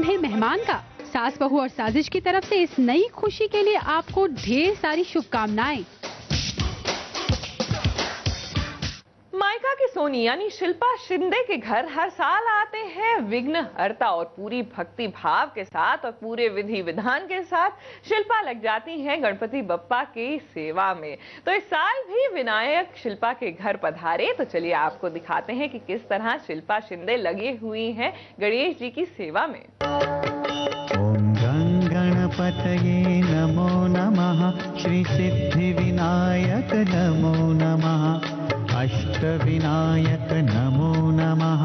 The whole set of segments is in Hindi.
नए मेहमान का। सास बहू और साजिश की तरफ से इस नई खुशी के लिए आपको ढेर सारी शुभकामनाएं। मायका की सोनी यानी शिल्पा शिंदे के घर हर साल आते हैं विघ्नहर्ता और पूरी भक्ति भाव के साथ और पूरे विधि विधान के साथ शिल्पा लग जाती हैं गणपति बप्पा की सेवा में। तो इस साल भी विनायक शिल्पा के घर पधारे। तो चलिए आपको दिखाते हैं कि किस तरह शिल्पा शिंदे लगी हुई हैं गणेश जी की सेवा में। ओम गणपतये नमो नमः, श्री सिद्धि विनायक नमो नमः, अष्टविनायक नमो नमः,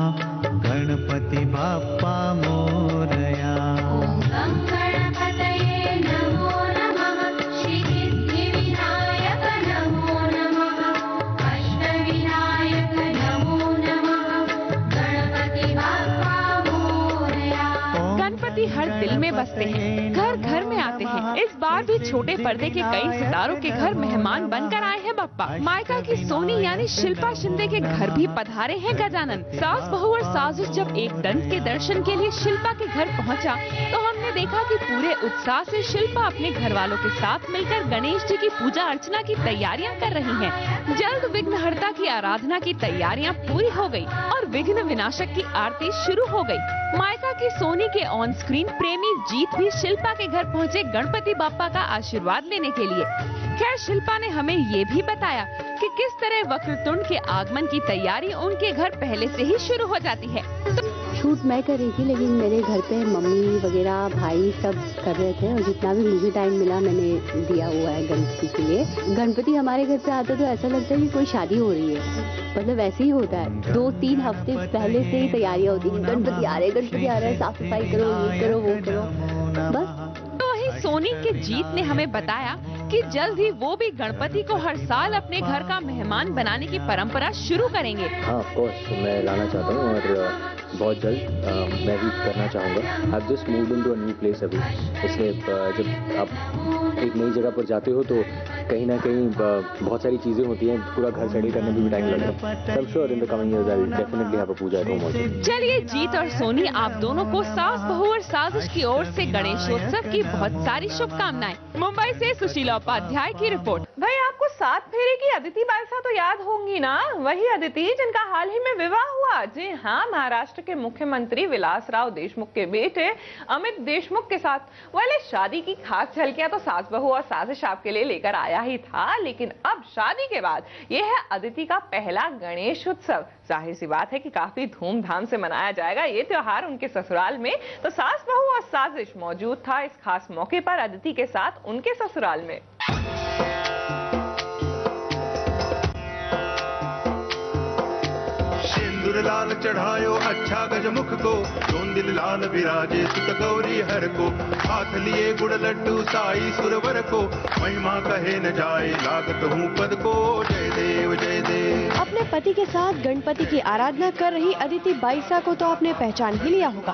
गणपति बाप्पा मोरया। ओम गणपतये नमो नमः, श्री सिद्धि विनायक नमो नमः, अष्टविनायक नमो नमः, गणपति बाप्पा मोरया। गणपति हर दिल में बसते हैं, घर घर में आते हैं। इस बार भी छोटे पर्दे के कई सितारों के घर मेहमान बनकर आए हैं बप्पा। मायका की सोनी यानी शिल्पा शिंदे के घर भी पधारे हैं गजानन। सास बहू और साजिश जब एक दंत के दर्शन के लिए शिल्पा के घर पहुंचा तो हमने देखा कि पूरे उत्साह से शिल्पा अपने घर वालों के साथ मिलकर गणेश जी की पूजा अर्चना की तैयारियां कर रही हैं। जल्द विघ्नहर्ता की आराधना की तैयारियां पूरी हो गई और विघ्न विनाशक की आरती शुरू हो गई। मायका की सोनी के ऑन स्क्रीन प्रेमी जीत भी शिल्पा के घर पहुंचे गणपति बाप्पा का आशीर्वाद लेने के लिए। खैर शिल्पा ने हमें ये भी बताया कि किस तरह वक्रतुंड के आगमन की तैयारी उनके घर पहले से ही शुरू हो जाती है। शूट मैं कर रही थी लेकिन मेरे घर पे मम्मी वगैरह भाई सब कर रहे थे और जितना भी मुझे टाइम मिला मैंने दिया हुआ है गणपति के लिए। गणपति हमारे घर पे आते तो ऐसा लगता है कि कोई शादी हो रही है, मतलब वैसे ही होता है। 2-3 हफ्ते पहले से ही तैयारियां होती है, गणपति आ रहे हैं, साफ सफाई करो, ये करो वो करो बस। तो वही सोनी के जीत ने हमें बताया कि जल्द ही वो भी गणपति को हर साल अपने घर का मेहमान बनाने की परंपरा शुरू करेंगे। हाँ ऑफ कोर्स मैं लाना चाहता हूँ और बहुत जल्द मैं भी करना चाहूँगा। आप just move in to a new place अभी, इसलिए जब आप एक नई जगह पर जाते हो तो कहीं ना कहीं बहुत सारी चीज़ें होती हैं, पूरा घर सेटल करने में भी टाइम लगता है। I am sure in the coming years I will definitely have a puja at home also. चलिए जीत और सोनी आप दोनों को सास बहू और साजिश की ओर से गणेशोत्सव की बहुत सारी शुभकामनाएं। मुंबई से सुशीला उपाध्याय की रिपोर्ट। भाई आपको 7 फेरे की अदिति बाईसा तो याद होंगी ना, वही अदिति जिनका हाल ही में विवाह हुआ। जी हाँ, महाराष्ट्र के मुख्यमंत्री विलासराव देशमुख के बेटे अमित देशमुख के साथ। वाले शादी की खास झलकियां तो सास बहू और साजिश आपके लिए लेकर आया ही था, लेकिन अब शादी के बाद ये है अदिति का पहला गणेश उत्सव। जाहिर सी बात है कि काफी धूमधाम से मनाया जाएगा ये त्योहार उनके ससुराल में। तो सास बहू और साजिश मौजूद था इस खास मौके पर अदिति के साथ उनके ससुराल में। सिंदूर लाल चढ़ायो अच्छा गजमुख को, दिल लाल विराजे सुत गौरी हर को, हाथ लिए गुड़ लड्डू साई सुरवर को, महिमा कहे न जाए लागत हूँ पद को, जय देव जय देव। अपने पति के साथ गणपति की आराधना कर रही अदिति बाईसा को तो आपने पहचान ही लिया होगा।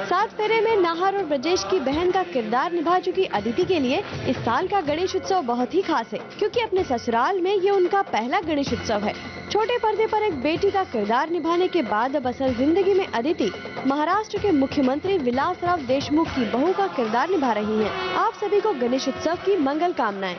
7 फेरे में नाहर और ब्रजेश की बहन का किरदार निभा चुकी अदिति के लिए इस साल का गणेश उत्सव बहुत ही खास है, क्योंकि अपने ससुराल में ये उनका पहला गणेश उत्सव है। छोटे पर्दे पर एक बेटी का किरदार निभाने के बाद अब असल जिंदगी में अदिति महाराष्ट्र के मुख्यमंत्री विलासराव देशमुख की बहू का किरदार निभा रही हैं। आप सभी को गणेश उत्सव की मंगल कामनाएं।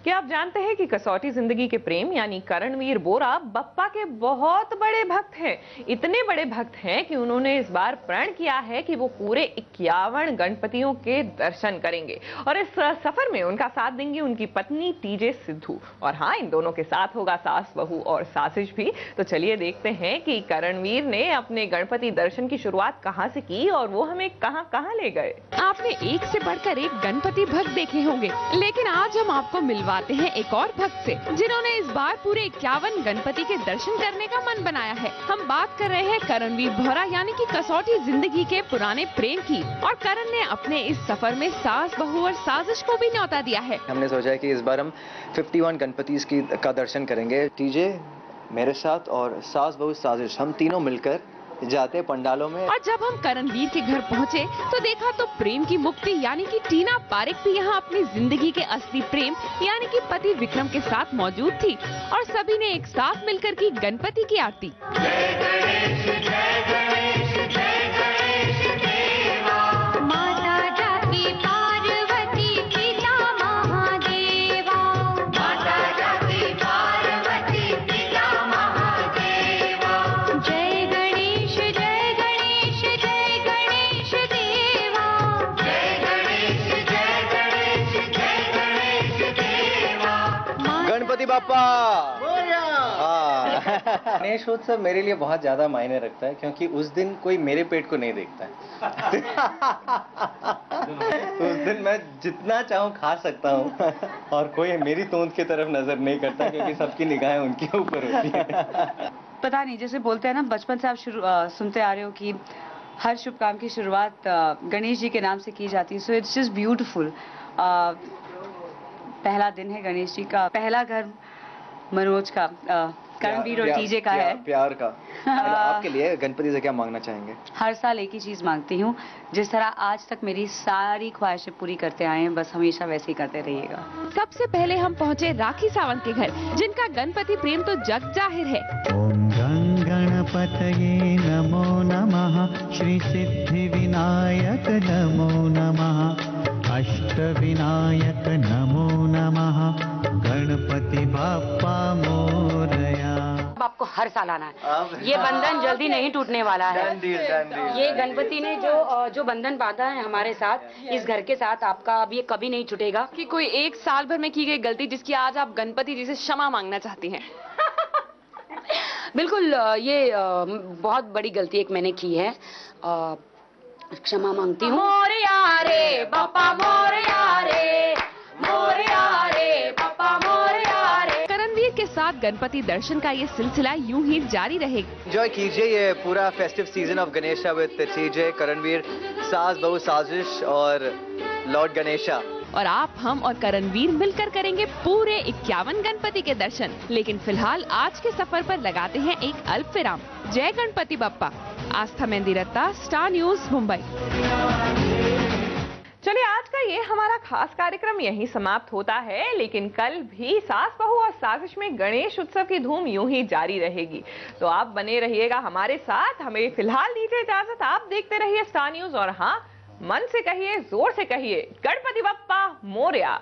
क्या आप जानते हैं कि कसौटी जिंदगी के प्रेम यानी करणवीर बोरा बप्पा के बहुत बड़े भक्त हैं। इतने बड़े भक्त हैं कि उन्होंने इस बार प्रण किया है कि वो पूरे 51 गणपतियों के दर्शन करेंगे और इस सफर में उनका साथ देंगी उनकी पत्नी टीजे सिद्धू। और हाँ, इन दोनों के साथ होगा सास बहू और साजिश भी। तो चलिए देखते हैं कि करणवीर ने अपने गणपति दर्शन की शुरुआत कहाँ से की और वो हमें कहाँ कहाँ ले गए। आपने एक से बढ़कर एक गणपति भक्त देखे होंगे, लेकिन आज हम आपको मिलवाते हैं एक और भक्त से जिन्होंने इस बार पूरे 51 गणपति के दर्शन करने का मन बनाया है। हम बात कर रहे हैं करणवीर बोरा यानी कि कसौटी जिंदगी के पुराने प्रेम की। और करण ने अपने इस सफर में सास बहू और साजिश को भी न्योता दिया है। हमने सोचा है कि इस बार हम 51 गणपति का दर्शन करेंगे। टीजे मेरे साथ और सास बहू साजिश हम तीनों मिलकर जाते पंडालों में। और जब हम करणवीर के घर पहुंचे तो देखा तो प्रेम की मुक्ति यानी कि टीना पारेख भी यहाँ अपनी जिंदगी के असली प्रेम यानी कि पति विक्रम के साथ मौजूद थी और सभी ने एक साथ मिलकर की गणपति की आरती। बापा गणेश उत्सव मेरे लिए बहुत ज्यादा मायने रखता है क्योंकि उस दिन कोई मेरे पेट को नहीं देखता है। उस दिन मैं जितना चाहूँ खा सकता हूँ और कोई मेरी तोंद की तरफ नजर नहीं करता क्योंकि सबकी निगाहें उनके ऊपर होती है। पता नहीं, जैसे बोलते हैं ना, बचपन से आप सुनते आ रहे हो कि हर शुभ काम की शुरुआत गणेश जी के नाम से की जाती है। So it's just beautiful. पहला दिन है गणेश जी का, पहला घर मनोज का, करणवीर और टीजे का है, प्यार का। आपके लिए गणपति से क्या मांगना चाहेंगे? हर साल एक ही चीज मांगती हूँ, जिस तरह आज तक मेरी सारी ख्वाहिशें पूरी करते आए हैं, बस हमेशा वैसे ही करते रहिएगा। सबसे पहले हम पहुंचे राखी सावंत के घर, जिनका गणपति प्रेम तो जग जाहिर है। ॐ गणपतये नमो नमः, श्री सिद्धि विनायक नमो नमः, अष्टविनायक नमो नमः, गणपति बाप्पा मोरया। अब आपको हर साल आना है, ये बंधन जल्दी नहीं टूटने वाला है। ये गणपति ने जो बंधन बांधा है हमारे साथ, इस घर के साथ, आपका अब ये कभी नहीं छूटेगा। कि कोई एक साल भर में की गई गलती जिसकी आज आप गणपति जी से क्षमा मांगना चाहती हैं। बिल्कुल, ये बहुत बड़ी गलती एक मैंने की है, क्षमा मांगती हूँ। मोरया रे बापा मोरया रे, मोरया रे बापा मोरया रे। करणवीर के साथ गणपति दर्शन का ये सिलसिला यूं ही जारी रहेगा। एंजॉय कीजिए ये पूरा festive season of Ganesha with TJ, Karanvir, Saas Bahu साजिश और लॉर्ड गणेशा। और आप, हम और करणवीर मिलकर करेंगे पूरे 51 गणपति के दर्शन। लेकिन फिलहाल आज के सफर पर लगाते हैं एक अल्प विराम। जय गणपति बप्पा। आस्था मेहंदी रत्ता, स्टार न्यूज, मुंबई। चलिए, आज का ये हमारा खास कार्यक्रम यहीं समाप्त होता है, लेकिन कल भी सास बहू और साजिश में गणेश उत्सव की धूम यूं ही जारी रहेगी। तो आप बने रहिएगा हमारे साथ। हमें फिलहाल दीजिए इजाजत। आप देखते रहिए स्टार न्यूज और हाँ, मन से कहिए, जोर से कहिए, गणपति बप्पा मोरया।